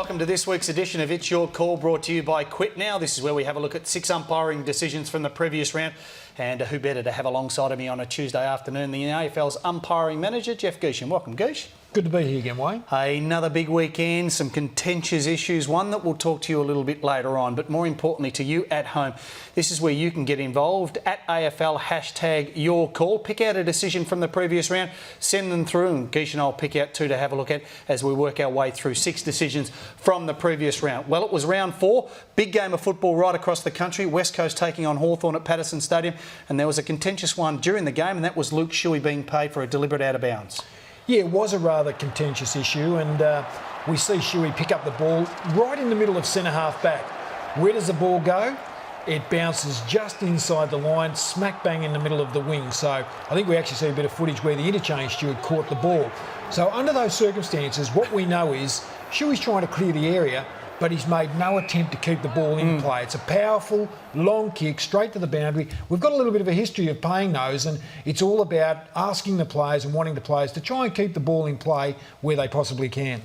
welcome to this week's edition of It's Your Call, brought to you by Quit Now. This is where we have a look at 6 umpiring decisions from the previous round. And who better to have alongside of me on a Tuesday afternoon than the AFL's umpiring manager, Jeff Geeshan. Welcome, Geesh. Good to be here again, Wayne. Another big weekend, some contentious issues, one that we'll talk to you a little bit later on, but more importantly to you at home. This is where you can get involved at AFL #YourCall. Pick out a decision from the previous round, send them through, and Geesh and I'll pick out 2 to have a look at as we work our way through 6 decisions from the previous round. Well, it was round 4, big game of football right across the country, West Coast taking on Hawthorn at Patterson Stadium, and there was a contentious one during the game, and that was Luke Shuey being paid for a deliberate out of bounds. Yeah, it was a rather contentious issue, and we see Shuey pick up the ball right in the middle of centre-half back. Where does the ball go? It bounces just inside the line, smack bang in the middle of the wing. So I think we actually see a bit of footage where the interchange steward caught the ball. So under those circumstances, what we know is Shuey's trying to clear the area, but he's made no attempt to keep the ball in play. It's a powerful, long kick straight to the boundary. We've got a little bit of a history of paying those, and it's all about asking the players and wanting the players to try and keep the ball in play where they possibly can.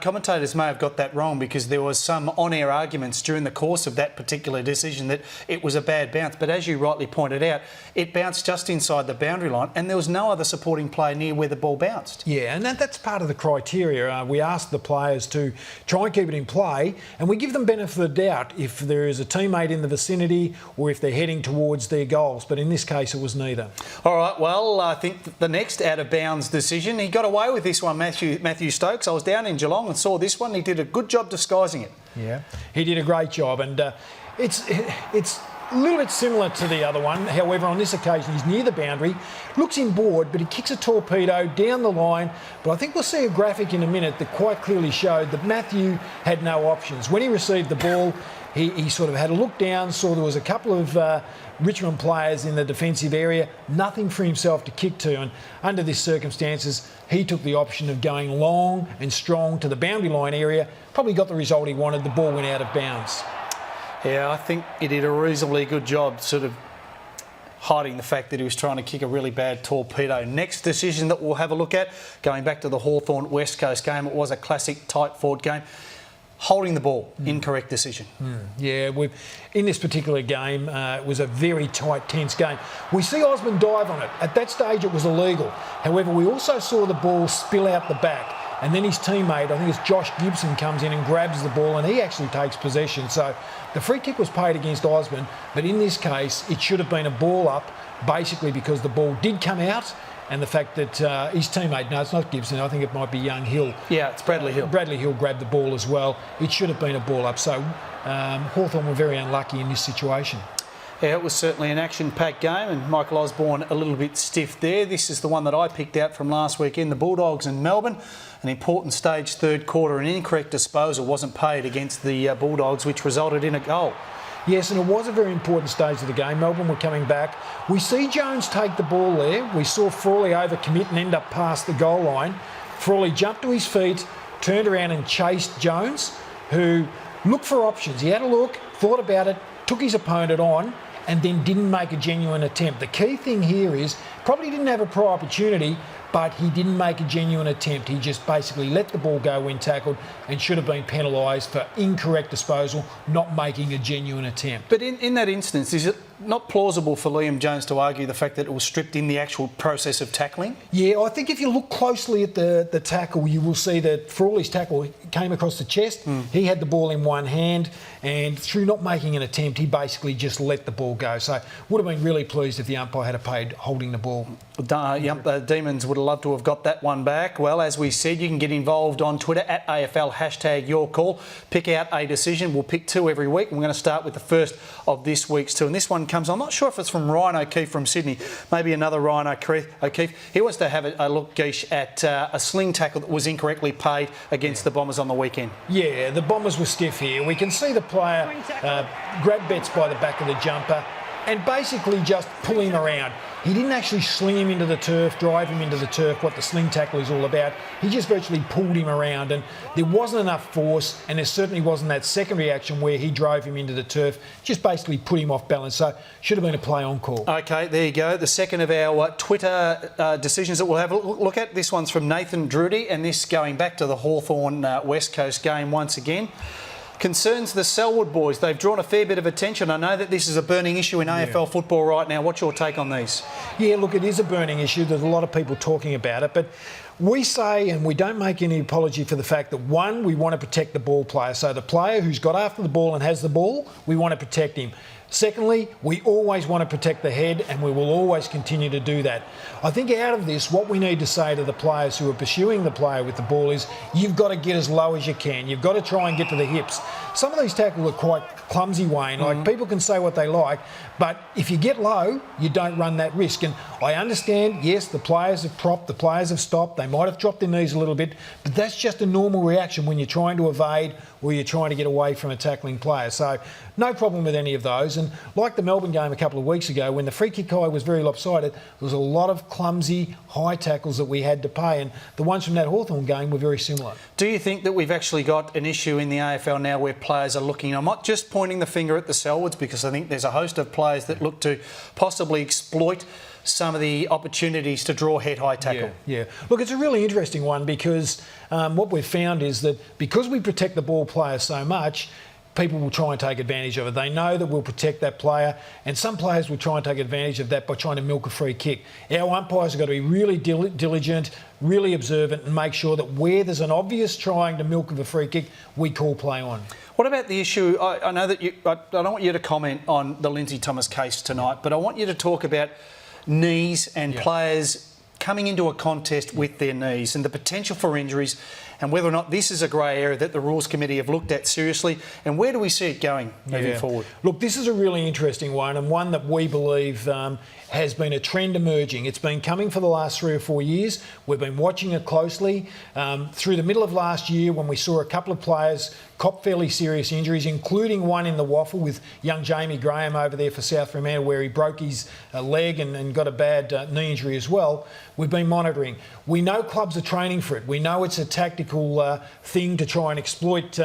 Commentators may have got that wrong because there was some on-air arguments during the course of that particular decision that it was a bad bounce. But as you rightly pointed out, it bounced just inside the boundary line and there was no other supporting player near where the ball bounced. Yeah, and that's part of the criteria. We ask the players to try and keep it in play, and we give them benefit of the doubt if there is a teammate in the vicinity or if they're heading towards their goals. But in this case, it was neither. All right, well, I think the next out-of-bounds decision, he got away with this one, Matthew Stokes. I was down in Geelong and saw this one. He did a good job disguising it. Yeah, he did a great job, and it's a little bit similar to the other one. However, on this occasion, he's near the boundary, looks inboard, but he kicks a torpedo down the line. But I think we'll see a graphic in a minute that quite clearly showed that Matthew had no options. When he received the ball, he sort of had a look down, saw there was a couple of Richmond players in the defensive area, nothing for himself to kick to, and under these circumstances, he took the option of going long and strong to the boundary line area, probably got the result he wanted, the ball went out of bounds. Yeah, I think he did a reasonably good job sort of hiding the fact that he was trying to kick a really bad torpedo. Next decision that we'll have a look at, going back to the Hawthorn West Coast game, it was a classic tight-fought game. Holding the ball, incorrect decision. Yeah, in this particular game, it was a very tight, tense game. We see Osmond dive on it. At that stage, it was illegal. However, we also saw the ball spill out the back. And then his teammate, I think it's Josh Gibson, comes in and grabs the ball, and he actually takes possession. So the free kick was paid against Osmond, but in this case, it should have been a ball up, basically because the ball did come out, and the fact that his teammate, no, it's not Gibson, I think it might be Young Hill. Yeah, it's Bradley Hill. Bradley Hill grabbed the ball as well. It should have been a ball up. So Hawthorn were very unlucky in this situation. Yeah, it was certainly an action-packed game, and Michael Osborne a little bit stiff there. This is the one that I picked out from last weekend, the Bulldogs and Melbourne. An important stage third quarter, an incorrect disposal wasn't paid against the Bulldogs, which resulted in a goal. Yes, and it was a very important stage of the game. Melbourne were coming back. We see Jones take the ball there. We saw Frawley overcommit and end up past the goal line. Frawley jumped to his feet, turned around and chased Jones, who looked for options. He had a look, thought about it, took his opponent on, and then didn't make a genuine attempt. The key thing here is probably didn't have a prior opportunity, but he didn't make a genuine attempt. He just basically let the ball go when tackled and should have been penalised for incorrect disposal, not making a genuine attempt. But in that instance, is it not plausible for Liam Jones to argue the fact that it was stripped in the actual process of tackling? Yeah, I think if you look closely at the tackle, you will see that Frawley's tackle came across the chest. He had the ball in one hand, and through not making an attempt, he basically just let the ball go. So would have been really pleased if the umpire had paid holding the ball. Demons would have loved to have got that one back. Well, as we said, you can get involved on Twitter at AFL #YourCall. Pick out a decision. We'll pick 2 every week. We're going to start with the first of this week's 2. And this one comes, I'm not sure if it's from Ryan O'Keefe from Sydney, maybe another Ryan O'Keefe. He wants to have a look, Geesh, at a sling tackle that was incorrectly paid against the Bombers on the weekend. Yeah, the Bombers were stiff here. We can see the player grab Betts by the back of the jumper and basically just pull him around. He didn't actually sling him into the turf, drive him into the turf, what the sling tackle is all about. He just virtually pulled him around, and there wasn't enough force, and there certainly wasn't that secondary action where he drove him into the turf, just basically put him off balance. So should have been a play on call. Okay, there you go. The second of our Twitter decisions that we'll have a look at. This one's from Nathan Drudy, and this going back to the Hawthorn West Coast game once again. Concerns the Selwood boys. They've drawn a fair bit of attention. I know that this is a burning issue in AFL football right now. What's your take on these? Yeah, look, it is a burning issue. There's a lot of people talking about it, but we say, and we don't make any apology for the fact that, one, we want to protect the ball player. So the player who's got after the ball and has the ball, we want to protect him. Secondly, we always want to protect the head, and we will always continue to do that. I think out of this, what we need to say to the players who are pursuing the player with the ball is, you've got to get as low as you can. You've got to try and get to the hips. Some of these tackles are quite clumsy, Wayne. Like, people can say what they like, but if you get low, you don't run that risk. And I understand, yes, the players have propped, the players have stopped, they might have dropped their knees a little bit, but that's just a normal reaction when you're trying to evade or you're trying to get away from a tackling player. So no problem with any of those. And like the Melbourne game a couple of weeks ago, when the free kick high was very lopsided, there was a lot of clumsy high tackles that we had to pay, and the ones from that Hawthorn game were very similar. Do you think that we've actually got an issue in the AFL now where players are looking, I'm not just pointing the finger at the Selwoods, because I think there's a host of players that look to possibly exploit some of the opportunities to draw head-high tackle? Yeah. Look, it's a really interesting one, because what we've found is that because we protect the ball player so much, people will try and take advantage of it. They know that we'll protect that player, and some players will try and take advantage of that by trying to milk a free kick. Our umpires have got to be really diligent, really observant, and make sure that where there's an obvious trying to milk of a free kick, we call play on. What about the issue, I know that I don't want you to comment on the Lindsay Thomas case tonight, but I want you to talk about knees and players coming into a contest with their knees and the potential for injuries, and whether or not this is a grey area that the Rules Committee have looked at seriously, and where do we see it going moving forward? Look, this is a really interesting one, and one that we believe has been a trend emerging. It's been coming for the last 3 or 4 years. We've been watching it closely. Through the middle of last year, when we saw a couple of players cop fairly serious injuries, including one in the waffle with young Jamie Graham over there for South Fremantle, where he broke his leg and got a bad knee injury as well, we've been monitoring. We know clubs are training for it. We know it's a tactical thing to try and exploit